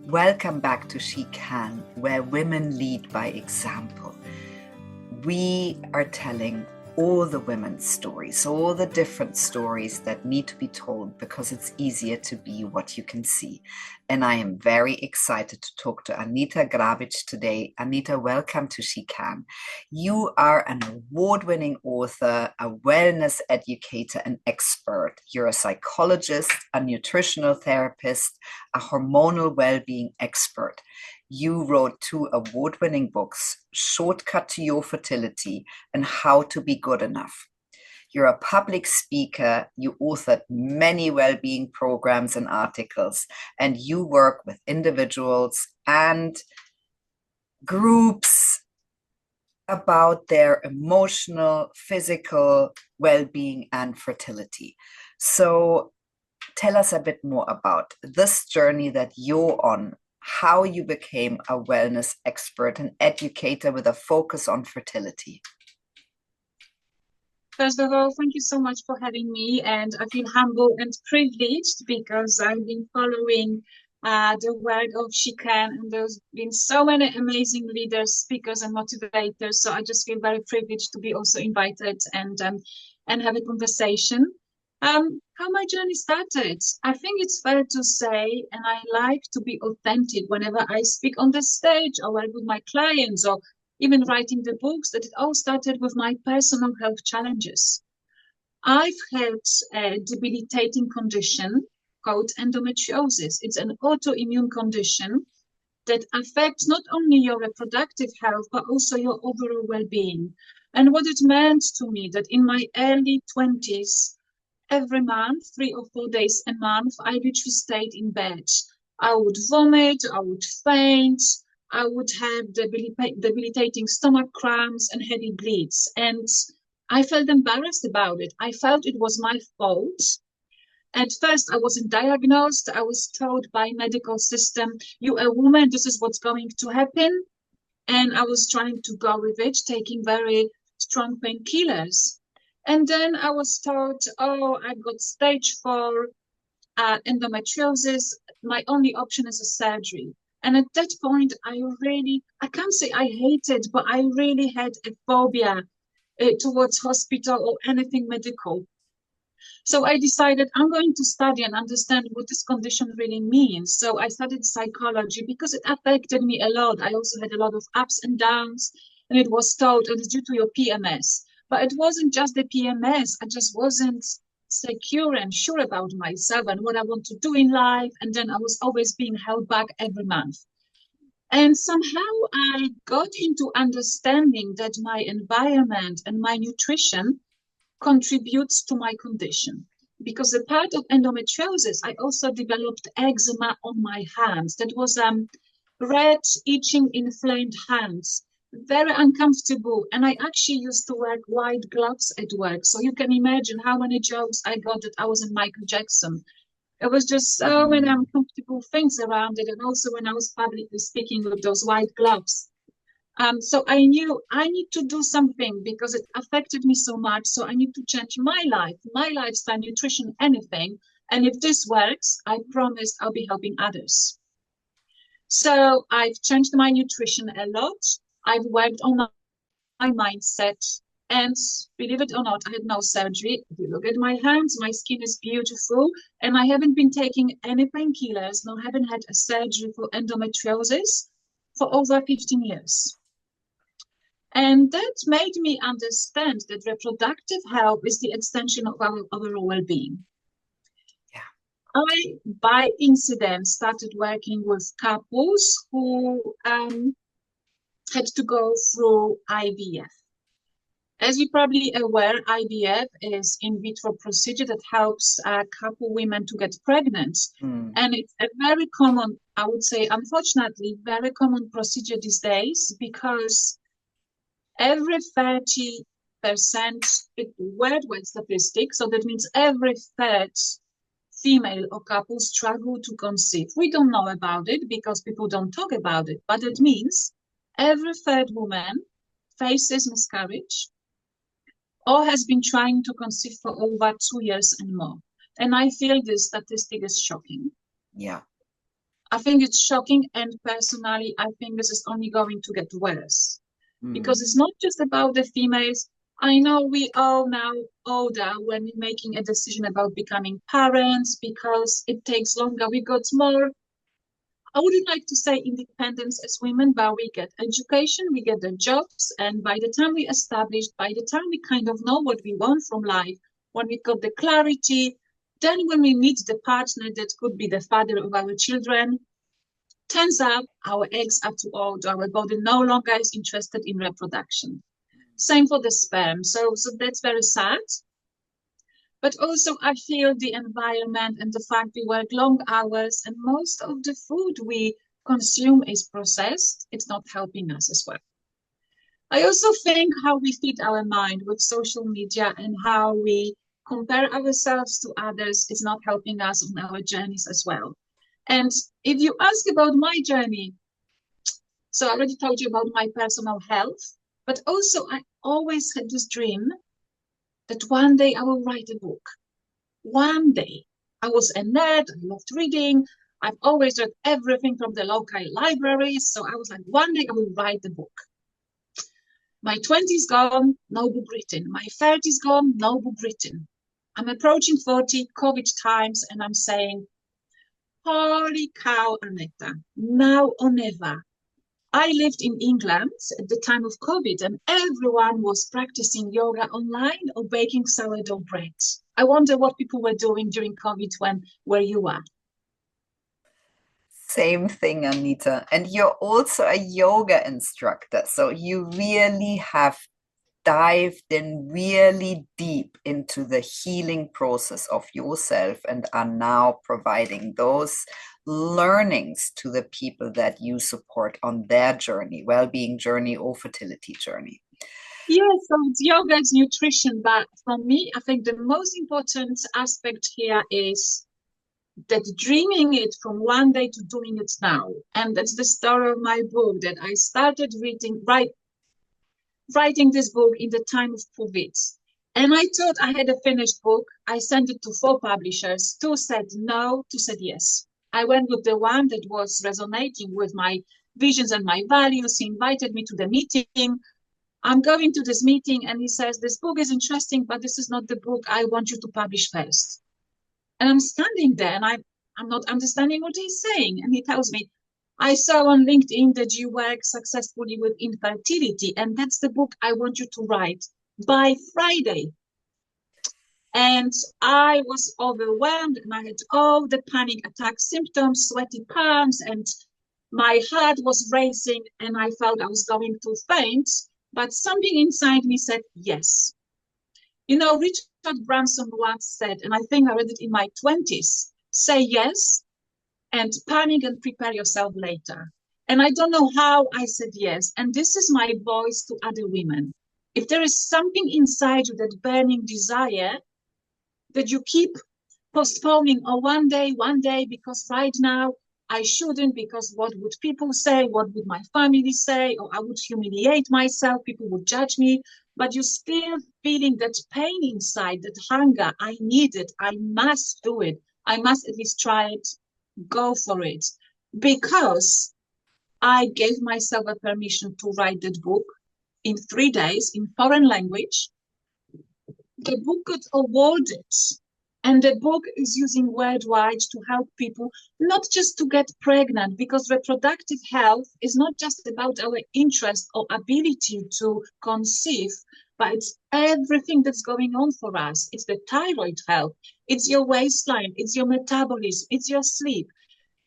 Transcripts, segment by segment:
Welcome back to She Can, where women lead by example. We are telling all the women's stories, all the different stories that need to be told because it's easier to be what you can see. And I am very excited to talk to Aneta Grabiec today. Aneta, welcome to She Can. You are an award-winning author, a wellness educator, and expert. You're a psychologist, a nutritional therapist, a hormonal well-being expert. You wrote 2 award-winning books, Shortcut to Your Fertility and How to Be Good Enough. You're a public speaker, you authored many well-being programs and articles, and you work with individuals and groups about their emotional, physical well-being and fertility. So tell us a bit more about this journey that you're on, how you became a wellness expert and educator with a focus on fertility. First of all, thank you so much for having me, and I feel humble and privileged because I've been following the work of She Can, and there's been so many amazing leaders, speakers, and motivators. So I just feel very privileged to be also invited and have a conversation. How my journey started, I think it's fair to say, and I like to be authentic whenever I speak on the stage or work with my clients or even writing the books, that it all started with my personal health challenges. I've had a debilitating condition called endometriosis. It's an autoimmune condition that affects not only your reproductive health, but also your overall well-being. And what it meant to me that in my early 20s, every month, 3 or 4 days a month, I literally stayed in bed. I would vomit, I would faint, I would have debilitating stomach cramps and heavy bleeds. And I felt embarrassed about it. I felt it was my fault. At first, I wasn't diagnosed. I was told by medical system, you're a woman, this is what's going to happen. And I was trying to go with it, taking very strong painkillers. And then I was told, oh, I've got stage 4 endometriosis. My only option is a surgery. And at that point, I can't say I hated, but I really had a phobia towards hospital or anything medical. So I decided I'm going to study and understand what this condition really means. So I studied psychology because it affected me a lot. I also had a lot of ups and downs, and it was told it is due to your PMS. But it wasn't just the PMS. I just wasn't secure and sure about myself and what I want to do in life. And then I was always being held back every month. And somehow I got into understanding that my environment and my nutrition contributes to my condition. Because a part of endometriosis, I also developed eczema on my hands. That was red, itching, inflamed hands. Very uncomfortable. And I actually used to wear white gloves at work. So you can imagine how many jokes I got that I was in Michael Jackson. It was just so many uncomfortable things around it. And also when I was publicly speaking with those white gloves. So I knew I need to do something because it affected me so much. So I need to change my life, my lifestyle, nutrition, anything. And if this works, I promise I'll be helping others. So I've changed my nutrition a lot. I've worked on my mindset. And believe it or not, I had no surgery. If you look at my hands, my skin is beautiful. And I haven't been taking any painkillers, nor haven't had a surgery for endometriosis for over 15 years. And that made me understand that reproductive health is the extension of our overall well-being. Yeah. I, by incident, started working with couples who had to go through IVF. As you're probably aware, IVF is in vitro procedure that helps couple women to get pregnant. And it's a very common, I would say, unfortunately, very common procedure these days because every 30%, worldwide statistic, so that means every third female or couple struggle to conceive. We don't know about it because people don't talk about it, but it means every third woman faces miscarriage or has been trying to conceive for over 2 years and more. And I feel this statistic is shocking. Yeah. I think it's shocking. And personally, I think this is only going to get worse because it's not just about the females. I know we all now older when we're making a decision about becoming parents because it takes longer. We got more, I wouldn't like to say independence as women, but we get education, we get the jobs, and by the time we established, by the time we kind of know what we want from life, when we got the clarity, then when we meet the partner that could be the father of our children, turns out our eggs are too old, our body no longer is interested in reproduction. Same for the sperm. So that's very sad. But also I feel the environment and the fact we work long hours and most of the food we consume is processed. It's not helping us as well. I also think how we feed our mind with social media and how we compare ourselves to others is not helping us on our journeys as well. And if you ask about my journey, so I already told you about my personal health, but also I always had this dream that one day I will write a book. One day. I was a nerd, I loved reading. I've always read everything from the local libraries. So I was like, one day I will write the book. My 20s gone, no book written. My 30s gone, no book written. I'm approaching 40, COVID times, and I'm saying, holy cow, Aneta, now or never. I lived in England at the time of COVID and everyone was practicing yoga online or baking sourdough bread. I wonder what people were doing during COVID where you are. Same thing, Aneta. And you're also a yoga instructor. So you really have dived in really deep into the healing process of yourself and are now providing those learnings to the people that you support on their journey, well-being journey or fertility journey. Yeah, so it's yoga, it's nutrition, but for me, I think the most important aspect here is that dreaming it from one day to doing it now. And that's the story of my book, that I started writing this book in the time of COVID. And I thought I had a finished book. I sent it to 4 publishers. 2 said no, 2 said yes. I went with the one that was resonating with my visions and my values. He invited me to the meeting. I'm going to this meeting and he says, this book is interesting, but this is not the book I want you to publish first. And I'm standing there and I'm not understanding what he's saying. And he tells me, I saw on LinkedIn that you work successfully with infertility, and that's the book I want you to write by Friday. And I was overwhelmed and I had all the panic attack symptoms, sweaty palms, and my heart was racing and I felt I was going to faint. But something inside me said yes. You know, Richard Branson once said, and I think I read it in my 20s, say yes and panic and prepare yourself later. And I don't know how I said yes. And this is my voice to other women. If there is something inside you, that burning desire that you keep postponing, or one day, because right now I shouldn't, because what would people say? What would my family say? Or I would humiliate myself. People would judge me. But you're still feeling that pain inside, that hunger. I need it. I must do it. I must at least try it. Go for it. Because I gave myself a permission to write that book in 3 days in foreign language. The book got awarded. And the book is using worldwide to help people not just to get pregnant, because reproductive health is not just about our interest or ability to conceive, but it's everything that's going on for us. It's the thyroid health, it's your waistline, it's your metabolism, it's your sleep,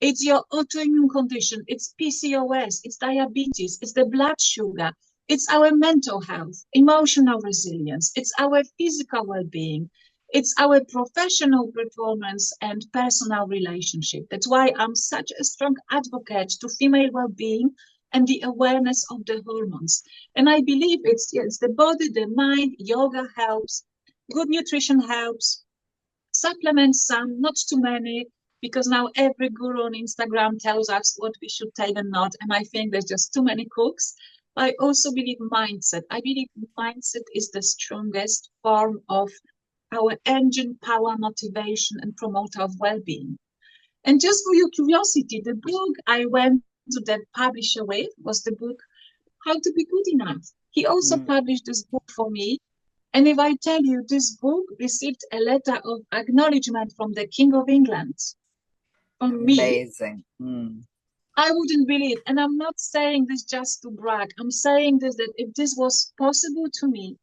it's your autoimmune condition, it's PCOS, it's diabetes, it's the blood sugar, it's our mental health, emotional resilience, it's our physical well-being. It's our professional performance and personal relationship. That's why I'm such a strong advocate to female well-being and the awareness of the hormones. And I believe it's the body, the mind, yoga helps, good nutrition helps, supplements some, not too many, because now every guru on Instagram tells us what we should take and not. And I think there's just too many cooks. I also believe mindset. I believe mindset is the strongest form of our engine, power, motivation, and promoter of well-being. And just for your curiosity, the book I went to the publisher with was the book How to Be Good Enough. He also published this book for me. And if I tell you, this book received a letter of acknowledgement from the King of England, from me, Amazing. I wouldn't believe. And I'm not saying this just to brag. I'm saying this that if this was possible to me,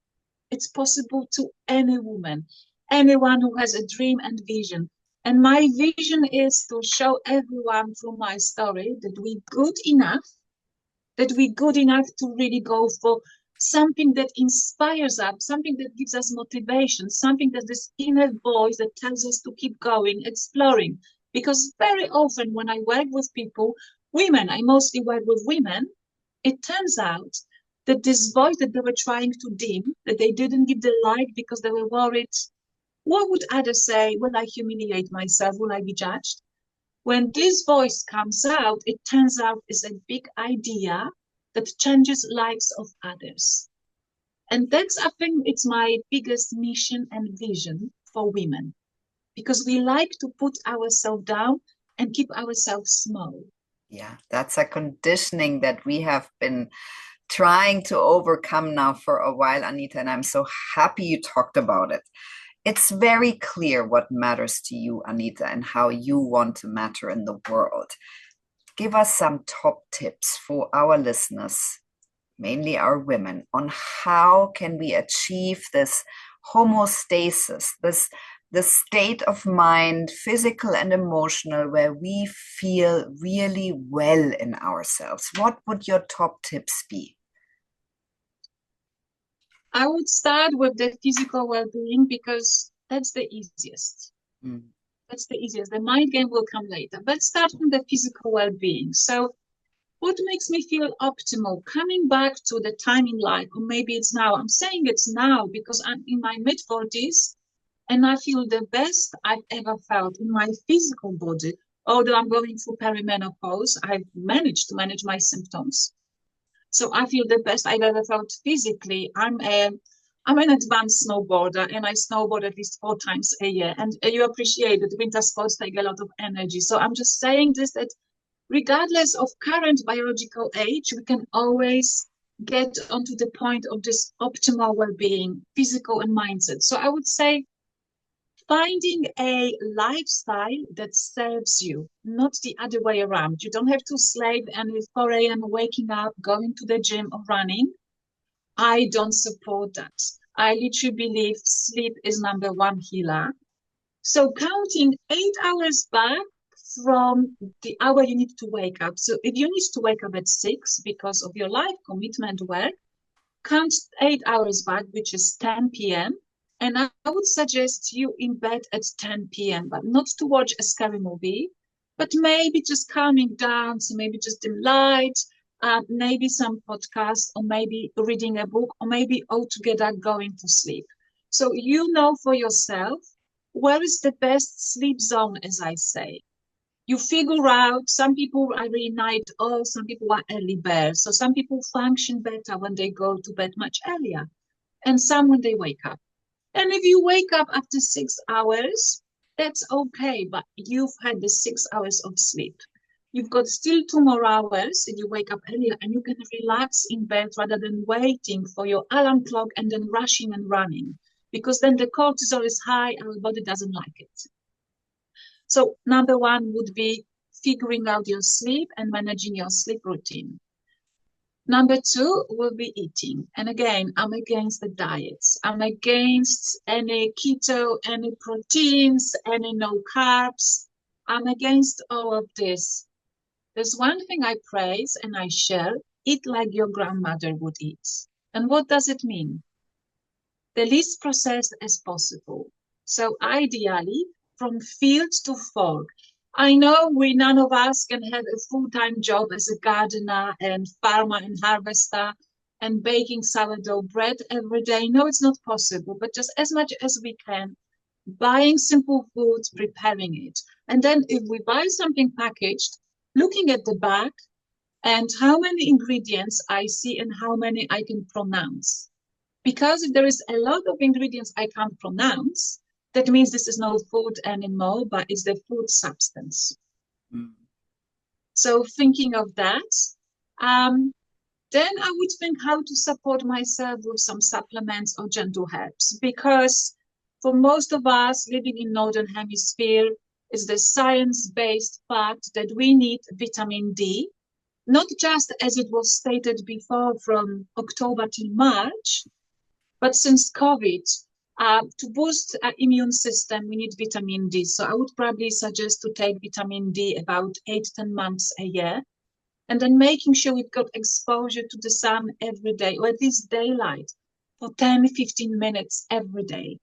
it's possible to any woman, anyone who has a dream and vision. And my vision is to show everyone through my story that we're good enough to really go for something that inspires us, something that gives us motivation, something that this inner voice that tells us to keep going, exploring. Because very often when I work with people, women, I mostly work with women, it turns out that this voice that they were trying to dim, that they didn't give the light because they were worried, what would others say? Will I humiliate myself? Will I be judged? When this voice comes out, it turns out it's a big idea that changes lives of others. And that's, I think, it's my biggest mission and vision for women, because we like to put ourselves down and keep ourselves small. Yeah, that's a conditioning that we have been trying to overcome now for a while, Aneta, and I'm so happy you talked about it. It's very clear what matters to you, Aneta, and how you want to matter in the world. Give us some top tips for our listeners, mainly our women, on how can we achieve this homeostasis, the state of mind, physical and emotional, where we feel really well in ourselves. What would your top tips be? I would start with the physical well-being because that's the easiest. That's the easiest. The mind game will come later, but start from the physical well-being. So what makes me feel optimal? Coming back to the time in life, or maybe it's now. I'm saying it's now because I'm in my mid-40s and I feel the best I've ever felt in my physical body. Although I'm going through perimenopause, I've managed to manage my symptoms. So I feel the best I've ever felt physically. I'm an advanced snowboarder and I snowboard at least 4 times a year. And you appreciate that winter sports take a lot of energy. So I'm just saying this, that regardless of current biological age, we can always get onto the point of this optimal well-being, physical and mindset. So I would say finding a lifestyle that serves you, not the other way around. You don't have to slave and at 4 a.m. waking up, going to the gym or running. I don't support that. I literally believe sleep is number one healer. So counting 8 hours back from the hour you need to wake up. So if you need to wake up at 6 because of your life commitment work, count 8 hours back, which is 10 p.m. And I would suggest you in bed at 10 p.m., but not to watch a scary movie, but maybe just calming down. So maybe just dim light, maybe some podcast, or maybe reading a book, or maybe altogether going to sleep. So you know for yourself, where is the best sleep zone, as I say. You figure out, some people are really night owls, some people are early birds. So some people function better when they go to bed much earlier, and some when they wake up. And if you wake up after 6 hours, that's okay, but you've had the 6 hours of sleep. You've got still 2 more hours if you wake up earlier, and you can relax in bed rather than waiting for your alarm clock and then rushing and running, because then the cortisol is high, our body doesn't like it. So number one would be figuring out your sleep and managing your sleep routine. Number 2 will be eating. And again, I'm against the diets. I'm against any keto, any proteins, any no carbs. I'm against all of this. There's one thing I praise and I share: eat like your grandmother would eat. And what does it mean? The least processed as possible. So ideally, from field to fork. I know none of us can have a full-time job as a gardener and farmer and harvester and baking sourdough bread every day. No, it's not possible, but just as much as we can, buying simple foods, preparing it. And then if we buy something packaged, looking at the back and how many ingredients I see and how many I can pronounce. Because if there is a lot of ingredients I can't pronounce, that means this is no food anymore, but it's the food substance. Mm. So thinking of that, then I would think how to support myself with some supplements or gentle herbs, because for most of us living in Northern Hemisphere, it's the science-based fact that we need vitamin D, not just as it was stated before from October to March, but since COVID, to boost our immune system, we need vitamin D. So I would probably suggest to take vitamin D about 8-10 months a year, and then making sure we've got exposure to the sun every day, or at least daylight for 10-15 minutes every day.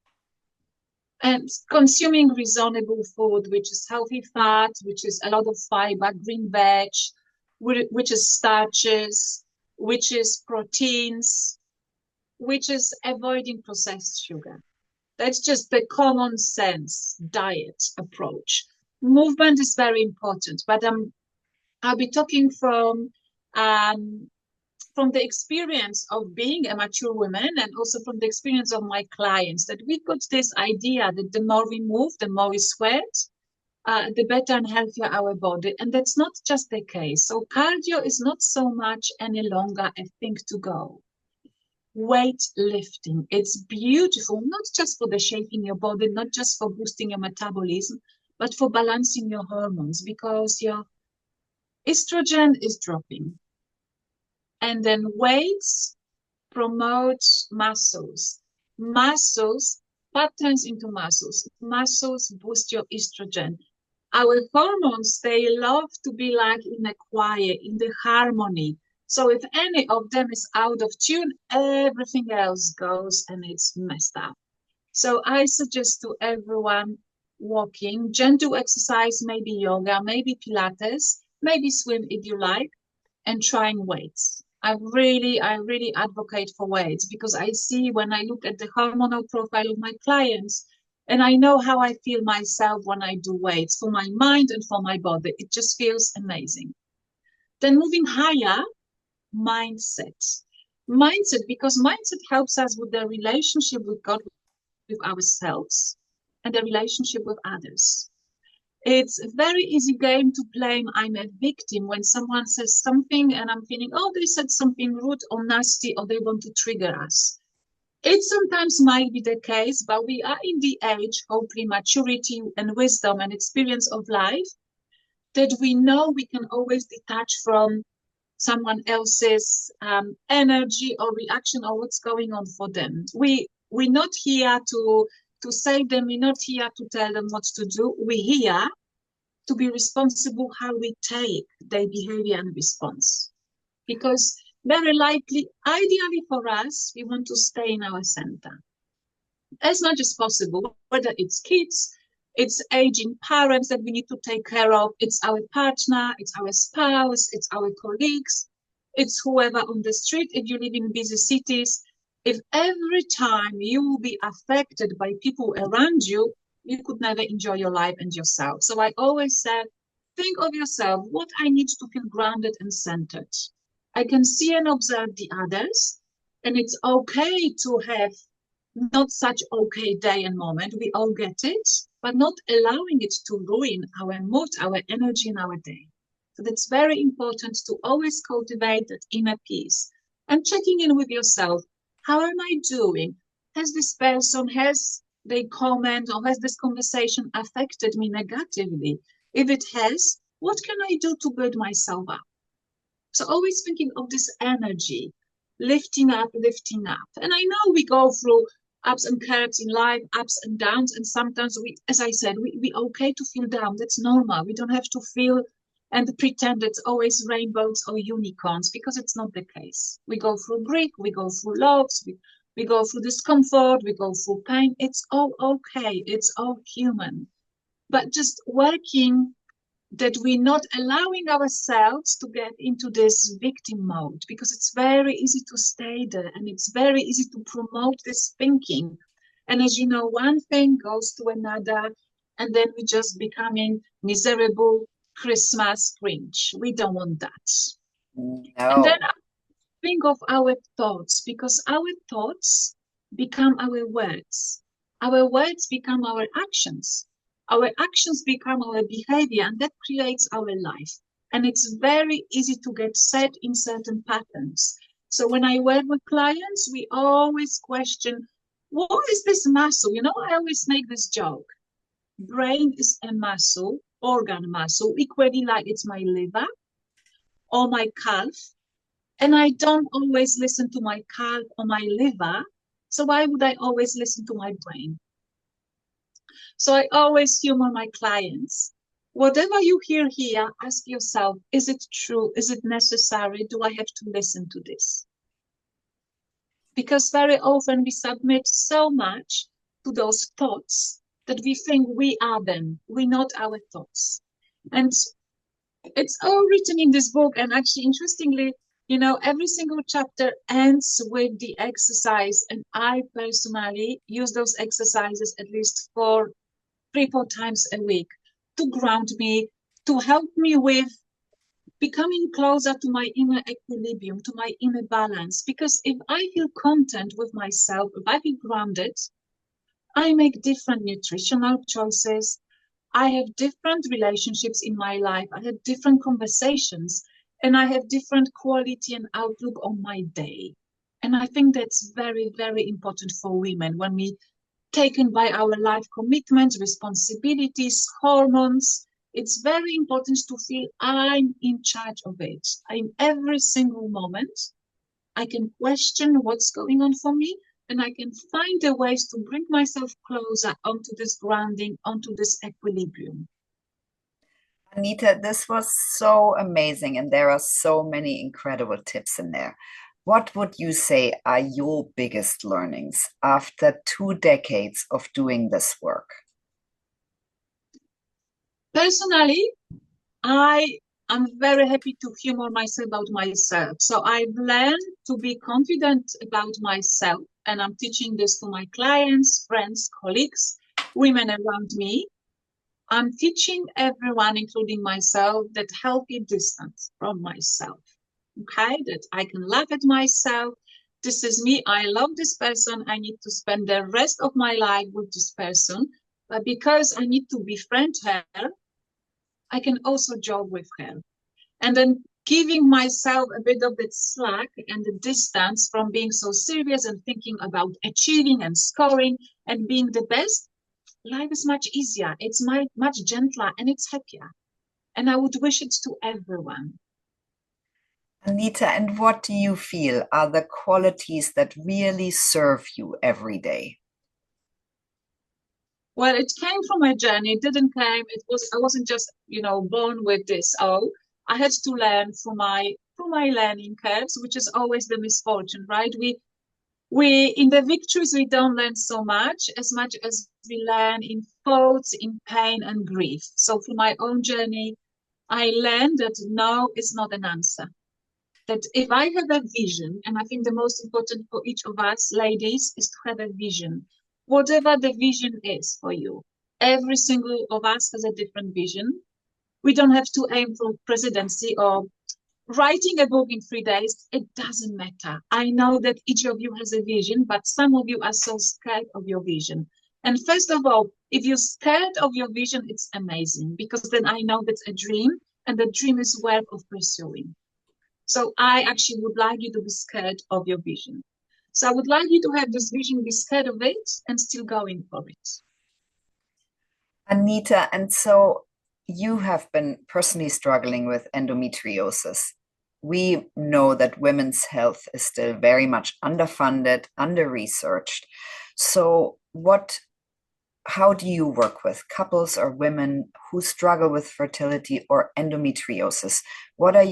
And consuming reasonable food, which is healthy fat, which is a lot of fiber, green veg, which is starches, which is proteins, which is avoiding processed sugar. That's just the common sense diet approach. Movement is very important, but I'll be talking from the experience of being a mature woman, and also from the experience of my clients, that we've got this idea that the more we move, the more we sweat, the better and healthier our body. And that's not just the case. So cardio is not so much any longer a thing to go. Weight lifting, it's beautiful, not just for the shaping your body, not just for boosting your metabolism, but for balancing your hormones, because your estrogen is dropping. And then weights promote muscles. Fat turns into muscles. Muscles boost your estrogen. Our hormones, they love to be like in a choir, in the harmony. So if any of them is out of tune, everything else goes and it's messed up. So I suggest to everyone walking, gentle exercise, maybe yoga, maybe Pilates, maybe swim if you like, and trying weights. I really advocate for weights, because I see when I look at the hormonal profile of my clients, and I know how I feel myself when I do weights, for my mind and for my body. It just feels amazing. Then moving higher, mindset. Because mindset helps us with the relationship with God, with ourselves, and the relationship with others. It's a very easy game to blame I'm a victim when someone says something and I'm feeling, oh, they said something rude or nasty, or they want to trigger us. It sometimes might be the case, but we are in the age, hopefully maturity and wisdom and experience of life, that we know we can always detach from someone else's energy or reaction or what's going on for them. We're not here to save them. We're not here to tell them what to do. We're here to be responsible how we take their behavior and response. Because very likely, ideally for us, we want to stay in our center as much as possible, whether it's kids, it's aging parents that we need to take care of, it's our partner, it's our spouse, it's our colleagues, it's whoever on the street, if you live in busy cities. If every time you will be affected by people around you, you could never enjoy your life and yourself. So I always said, think of yourself, what I need to feel grounded and centered. I can see and observe the others, and it's okay to have not such okay day and moment. We all get it, but not allowing it to ruin our mood, our energy, and our day. So that's very important to always cultivate that inner peace and checking in with yourself. How am I doing? Has this person, has they comment, or has this conversation affected me negatively? If it has, what can I do to build myself up? So always thinking of this energy, lifting up, lifting up. And I know we go through ups and curves in life, ups and downs. And sometimes we, as I said, we okay to feel down. That's normal. We don't have to feel and pretend it's always rainbows or unicorns, because it's not the case. We go through grief, we go through loss, we go through discomfort, we go through pain. It's all okay. It's all human. But just working that we're not allowing ourselves to get into this victim mode, because it's very easy to stay there and it's very easy to promote this thinking. And as you know, one thing goes to another, and then we just becoming miserable Christmas Grinch. We don't want that. And then No. I think of our thoughts, because our thoughts become our words. Our words become our actions. Our actions become our behavior, and that creates our life. And it's very easy to get set in certain patterns. So when I work with clients, we always question, what is this muscle? I always make this joke. Brain is a muscle, organ muscle, equally like it's my liver or my calf. And I don't always listen to my calf or my liver. So why would I always listen to my brain? So I always humor my clients. Whatever you hear here, ask yourself, is it true? Is it necessary? Do I have to listen to this? Because very often we submit so much to those thoughts that we think we are them. We're not our thoughts. And it's all written in this book. And actually, interestingly, every single chapter ends with the exercise. And I personally use those exercises at least 3-4 times a week to ground me, to help me with becoming closer to my inner equilibrium, to my inner balance. Because if I feel content with myself, if I feel grounded, I make different nutritional choices. I have different relationships in my life. I have different conversations, and I have different quality and outlook on my day. And I think that's very, very important for women when we taken by our life commitments, responsibilities, hormones. It's very important to feel I'm in charge of it. In every single moment, I can question what's going on for me, and I can find the ways to bring myself closer onto this grounding, onto this equilibrium. Aneta, this was so amazing, and there are so many incredible tips in there. What would you say are your biggest learnings after 2 decades of doing this work? Personally, I'm very happy to humor myself about myself. So I've learned to be confident about myself, and I'm teaching this to my clients, friends, colleagues, women around me. I'm teaching everyone, including myself, that healthy distance from myself. Okay, that I can laugh at myself. This is me. I love this person. I need to spend the rest of my life with this person. But because I need to befriend her, I can also joke with her. And then giving myself a bit of that slack and the distance from being so serious and thinking about achieving and scoring and being the best, life is much easier. It's much gentler and it's happier. And I would wish it to everyone. Aneta, and what do you feel are the qualities that really serve you every day? Well, it came from a journey. It didn't come. I wasn't just, born with this. Oh, I had to learn through my learning curves, which is always the misfortune, right? We in the victories we don't learn so much as we learn in faults, in pain and grief. So through my own journey, I learned that no is not an answer. That if I have a vision, and I think the most important for each of us ladies is to have a vision, whatever the vision is for you. Every single of us has a different vision. We don't have to aim for presidency or writing a book in 3 days. It doesn't matter. I know that each of you has a vision, but some of you are so scared of your vision. And first of all, if you're scared of your vision, it's amazing, because then I know that's a dream, and the dream is worth of pursuing. So I actually would like you to be scared of your vision. So I would like you to have this vision, be scared of it, and still going for it. Aneta, and so you have been personally struggling with endometriosis. We know that women's health is still very much underfunded, under-researched. So how do you work with couples or women who struggle with fertility or endometriosis? What are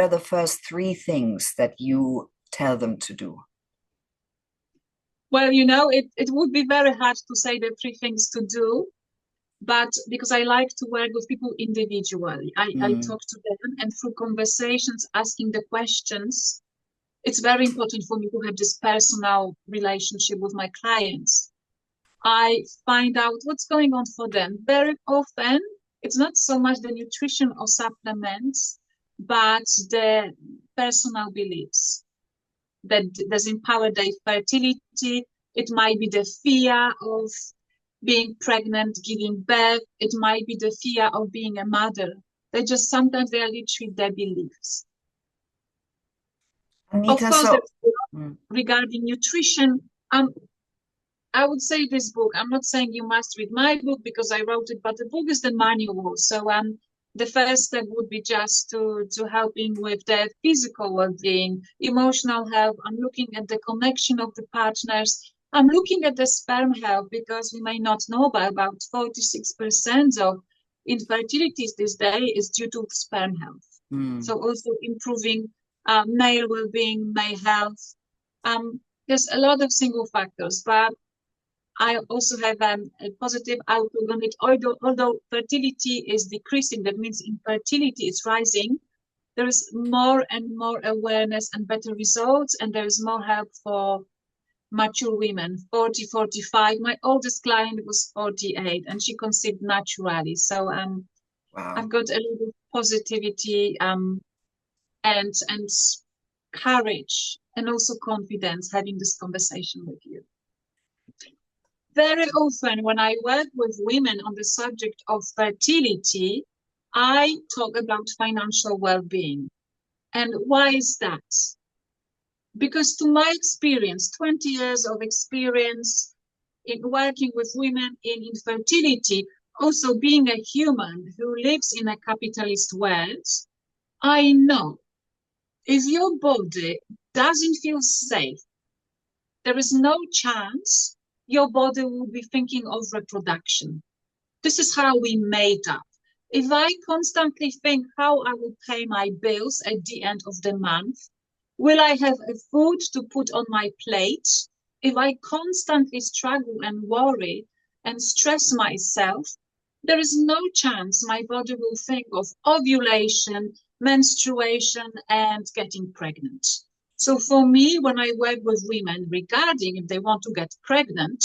the first 3 things that you tell them to do? Well, it would be very hard to say the 3 things to do, but because I like to work with people individually, I talk to them, and through conversations, asking the questions, it's very important for me to have this personal relationship with my clients. I find out what's going on for them. Very often, it's not so much the nutrition or supplements, but the personal beliefs that does empower their fertility. It might be the fear of being pregnant, giving birth. It might be the fear of being a mother. Sometimes they are literally their beliefs. Of Aneta, course, so regarding nutrition, I would say this book, I'm not saying you must read my book because I wrote it, but the book is the manual. So the first step would be just to helping with the physical well-being, emotional health. I'm looking at the connection of the partners. I'm looking at the sperm health because we may not know, but about 46% of infertilities this day is due to sperm health. So also improving male well-being, male health. There's a lot of single factors, but I also have a positive outlook on it. Although fertility is decreasing, that means infertility is rising. There is more and more awareness and better results, and there is more help for mature women, 40, 45. My oldest client was 48, and she conceived naturally. So wow. I've got a lot of positivity and courage and also confidence having this conversation with you. Very often when I work with women on the subject of fertility, I talk about financial well-being. And why is that? Because to my experience, 20 years of experience in working with women in infertility, also being a human who lives in a capitalist world, I know if your body doesn't feel safe, there is no chance your body will be thinking of reproduction. This is how we made up. If I constantly think how I will pay my bills at the end of the month, will I have a food to put on my plate? If I constantly struggle and worry and stress myself, there is no chance my body will think of ovulation, menstruation, and getting pregnant. So for me, when I work with women regarding if they want to get pregnant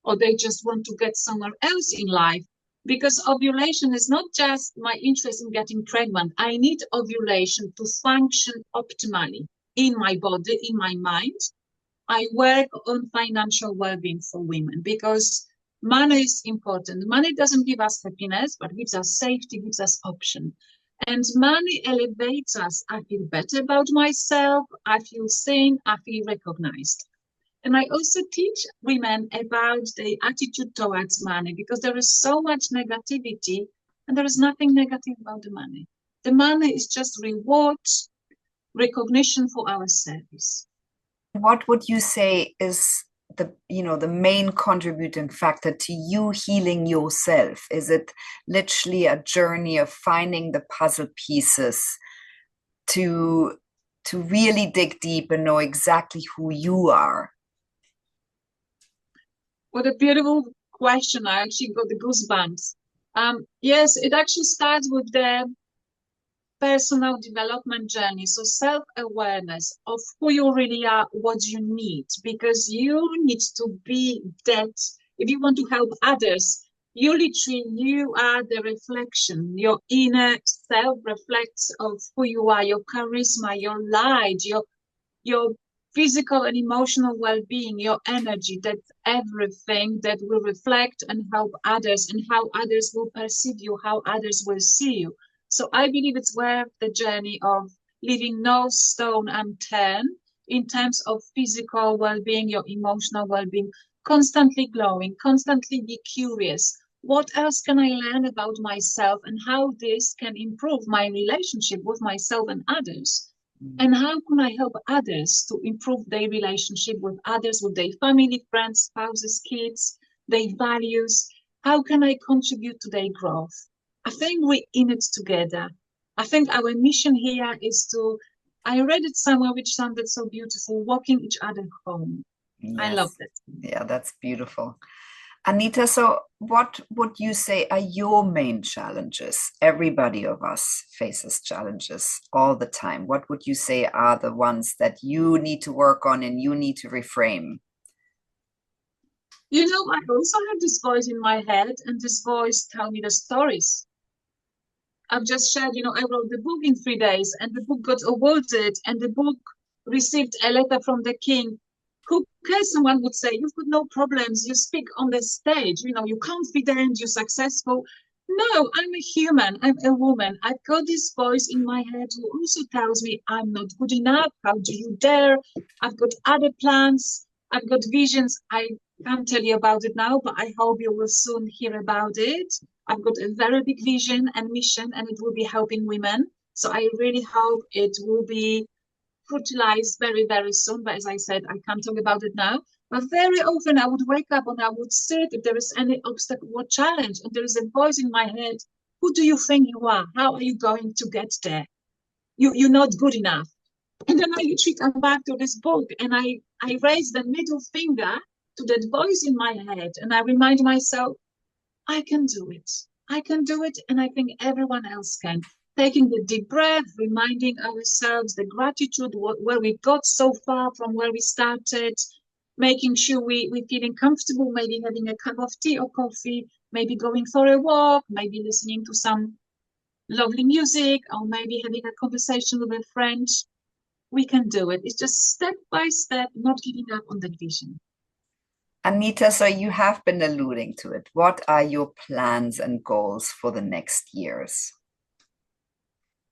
or they just want to get somewhere else in life, because ovulation is not just my interest in getting pregnant. I need ovulation to function optimally in my body, in my mind. I work on financial well-being for women because money is important. Money doesn't give us happiness, but gives us safety, gives us option. And money elevates us. I feel better about myself. I feel seen. I feel recognized. And I also teach women about their attitude towards money because there is so much negativity and there is nothing negative about the money. The money is just reward, recognition for our service. What would you say is the main contributing factor to you healing yourself? Is it literally a journey of finding the puzzle pieces to really dig deep and know exactly who you are? What a beautiful question. I actually got the goosebumps. Yes, it actually starts with the personal development journey. So self-awareness of who you really are, what you need, because you need to be that. If you want to help others, you are the reflection. Your inner self reflects of who you are, your charisma, your light, your physical and emotional well-being, your energy. That's everything that will reflect and help others, and how others will perceive you, how others will see you. So I believe it's worth the journey of leaving no stone unturned in terms of physical well-being, your emotional well-being, constantly glowing, constantly be curious. What else can I learn about myself and how this can improve my relationship with myself and others? And how can I help others to improve their relationship with others, with their family, friends, spouses, kids, their values? How can I contribute to their growth? I think we're in it together. I think our mission here is I read it somewhere which sounded so beautiful, walking each other home. Yes. I love that. Yeah, that's beautiful. Aneta, so what would you say are your main challenges? Everybody of us faces challenges all the time. What would you say are the ones that you need to work on and you need to reframe? I also have this voice in my head, and this voice tells me the stories. I've just shared, I wrote the book in 3 days, and the book got awarded, and the book received a letter from the king. Who cares? Someone would say, you've got no problems. You speak on the stage, you're confident, you're successful. No, I'm a human. I'm a woman. I've got this voice in my head who also tells me I'm not good enough. How do you dare? I've got other plans. I've got visions. I can't tell you about it now, but I hope you will soon hear about it. I've got a very big vision and mission, and it will be helping women. So I really hope it will be fertilized very, very soon. But as I said, I can't talk about it now. But very often I would wake up and I would sit if there is any obstacle or challenge, and there is a voice in my head. Who do you think you are? How are you going to get there? You're not good enough. And then I literally come back to this book and I raise the middle finger to that voice in my head and I remind myself, I can do it. I can do it, and I think everyone else can. Taking the deep breath, reminding ourselves the gratitude, where we got so far from where we started, making sure we're feeling comfortable, maybe having a cup of tea or coffee, maybe going for a walk, maybe listening to some lovely music, or maybe having a conversation with a friend. We can do it. It's just step by step, not giving up on that vision. Aneta, so you have been alluding to it. What are your plans and goals for the next years?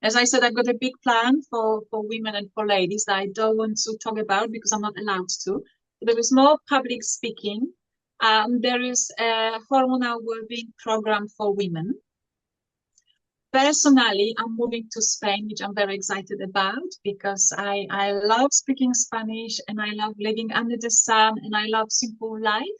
As I said, I've got a big plan for women and for ladies that I don't want to talk about because I'm not allowed to. There is more public speaking. There is a hormonal wellbeing program for women. Personally, I'm moving to Spain, which I'm very excited about because I love speaking Spanish and I love living under the sun and I love simple life.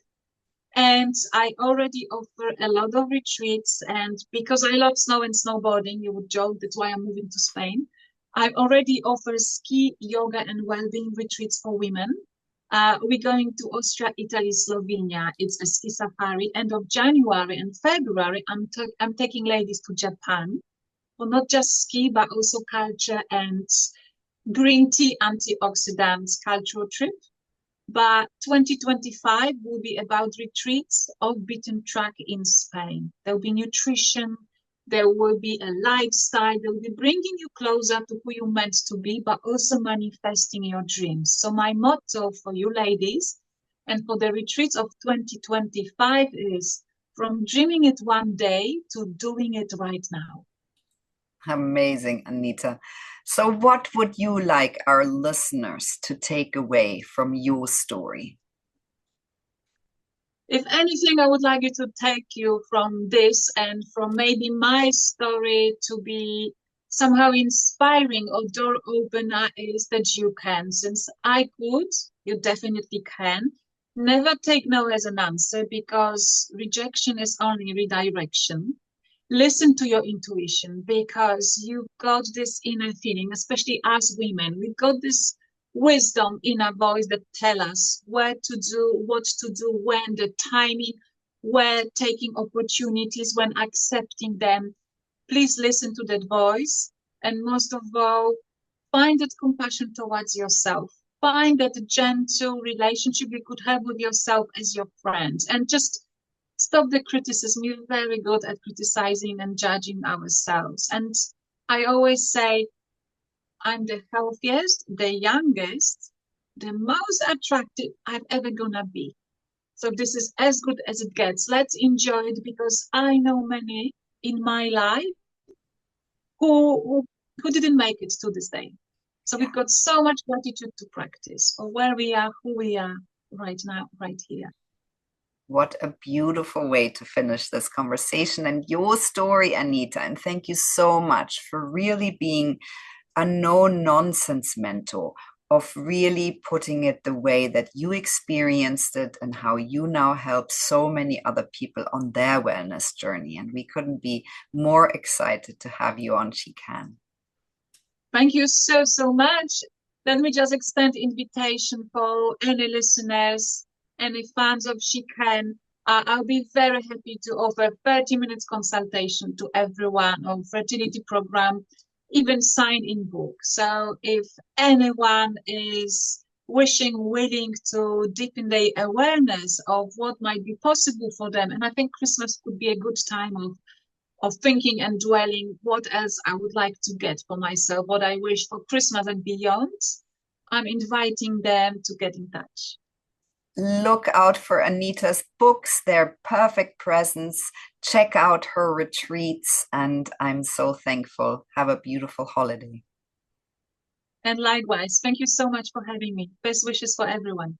And I already offer a lot of retreats. And because I love snow and snowboarding, you would joke that's why I'm moving to Spain. I already offer ski, yoga, and well-being retreats for women. We're going to Austria, Italy, Slovenia. It's a ski safari. End of January and February, I'm taking ladies to Japan for not just ski, but also culture and green tea antioxidants cultural trip. But 2025 will be about retreats off beaten track in Spain. There will be nutrition, there will be a lifestyle, they will be bringing you closer to who you're meant to be, but also manifesting your dreams. So my motto for you ladies and for the retreats of 2025 is from dreaming it one day to doing it right now. Amazing, Aneta. So, what would you like our listeners to take away from your story? If anything, I would like you to take you from this and from maybe my story to be somehow inspiring or door opener is that you can. Since I could, you definitely can. Never take no as an answer because rejection is only redirection. Listen to your intuition because you've got this inner feeling, especially as women. We've got this wisdom in our voice that tell us where to do, what to do, when, the timing, where taking opportunities, when accepting them. Please listen to that voice. And most of all, find that compassion towards yourself. Find that gentle relationship you could have with yourself as your friend. And just stop the criticism. We're very good at criticizing and judging ourselves. And I always say, I'm the healthiest, the youngest, the most attractive I've ever gonna be. So this is as good as it gets. Let's enjoy it because I know many in my life who didn't make it to this day. So we've got so much gratitude to practice for where we are, who we are right now, right here. What a beautiful way to finish this conversation and your story, Aneta. And thank you so much for really being a no-nonsense mentor, of really putting it the way that you experienced it and how you now help so many other people on their wellness journey. And we couldn't be more excited to have you on She Can. Thank you so much. Let me just extend invitation for any listeners, any fans of She Can. I'll be very happy to offer 30 minutes consultation to everyone on fertility program, even sign-in book. So if anyone is willing to deepen their awareness of what might be possible for them, and I think Christmas could be a good time of thinking and dwelling what else I would like to get for myself, what I wish for Christmas and beyond, I'm inviting them to get in touch. Look out for Aneta's books, they're perfect presents. Check out her retreats, and I'm so thankful. Have a beautiful holiday. And likewise, thank you so much for having me. Best wishes for everyone.